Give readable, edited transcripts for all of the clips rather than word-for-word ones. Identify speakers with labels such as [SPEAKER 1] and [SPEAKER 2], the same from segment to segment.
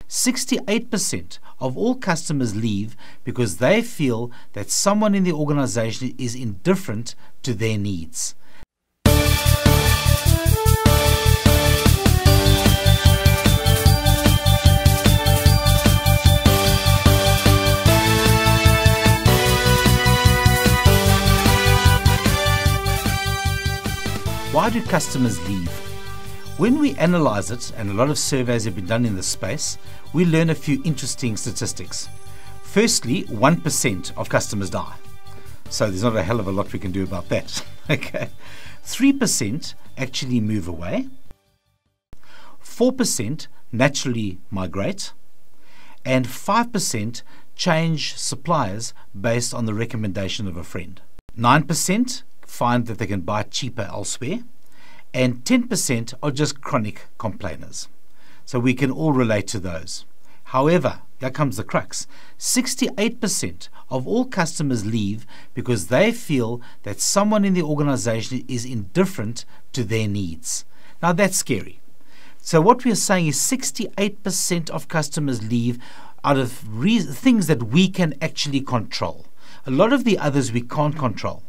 [SPEAKER 1] 68% of all customers leave because they feel that someone in the organization is indifferent to their needs. Why do customers leave? When we analyze it, and a lot of surveys have been done in this space, we learn a few interesting statistics. Firstly, 1% of customers die. So there's not a hell of a lot we can do about that. Okay. 3% actually move away. 4% naturally migrate. And 5% change suppliers based on the recommendation of a friend. 9% find that they can buy cheaper elsewhere, and 10% are just chronic complainers. So we can all relate to those. However, here comes the crux. 68% of all customers leave because they feel that someone in the organization is indifferent to their needs. Now that's scary. So what we are saying is 68% of customers leave out of things that we can actually control. A lot of the others we can't control.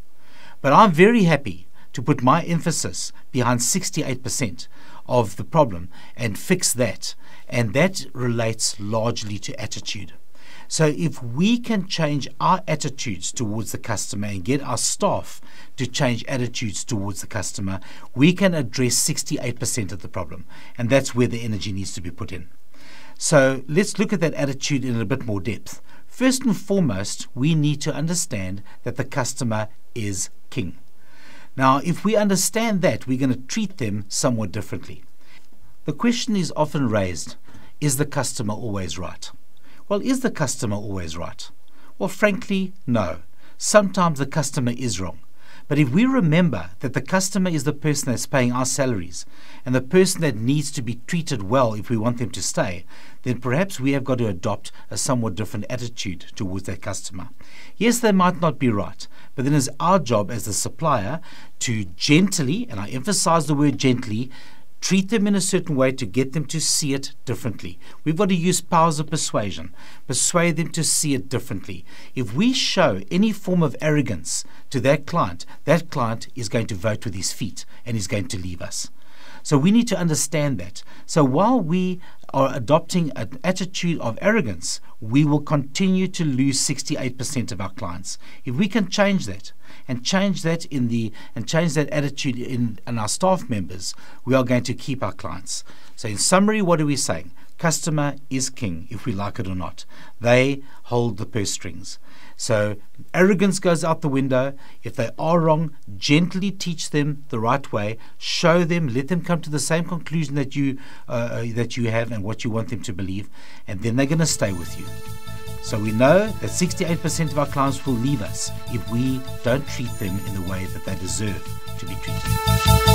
[SPEAKER 1] But I'm very happy to put my emphasis behind 68% of the problem and fix that. And that relates largely to attitude. So if we can change our attitudes towards the customer and get our staff to change attitudes towards the customer, we can address 68% of the problem. And that's where the energy needs to be put in. So let's look at that attitude in a bit more depth. First and foremost, we need to understand that the customer is king. Now, if we understand that, we're going to treat them somewhat differently. The question is often raised, is the customer always right? Well, is the customer always right? Well, frankly, no. Sometimes the customer is wrong. But if we remember that the customer is the person that's paying our salaries and the person that needs to be treated well if we want them to stay, then perhaps we have got to adopt a somewhat different attitude towards that customer. Yes, they might not be right, but then it's our job as the supplier to gently, and I emphasize the word gently, treat them in a certain way to get them to see it differently. We've got to use powers of persuasion, persuade them to see it differently. If we show any form of arrogance to that client is going to vote with his feet and is going to leave us. So we need to understand that. So while we are adopting an attitude of arrogance, we will continue to lose 68% of our clients. If we can change that, and change that attitude in our staff members, we are going to keep our clients. So in summary, what are we saying? Customer is king, if we like it or not. They hold the purse strings. So arrogance goes out the window. If they are wrong, gently teach them the right way. Show them, let them come to the same conclusion that you have and what you want them to believe, and then they're going to stay with you. So we know that 68% of our clients will leave us if we don't treat them in the way that they deserve to be treated.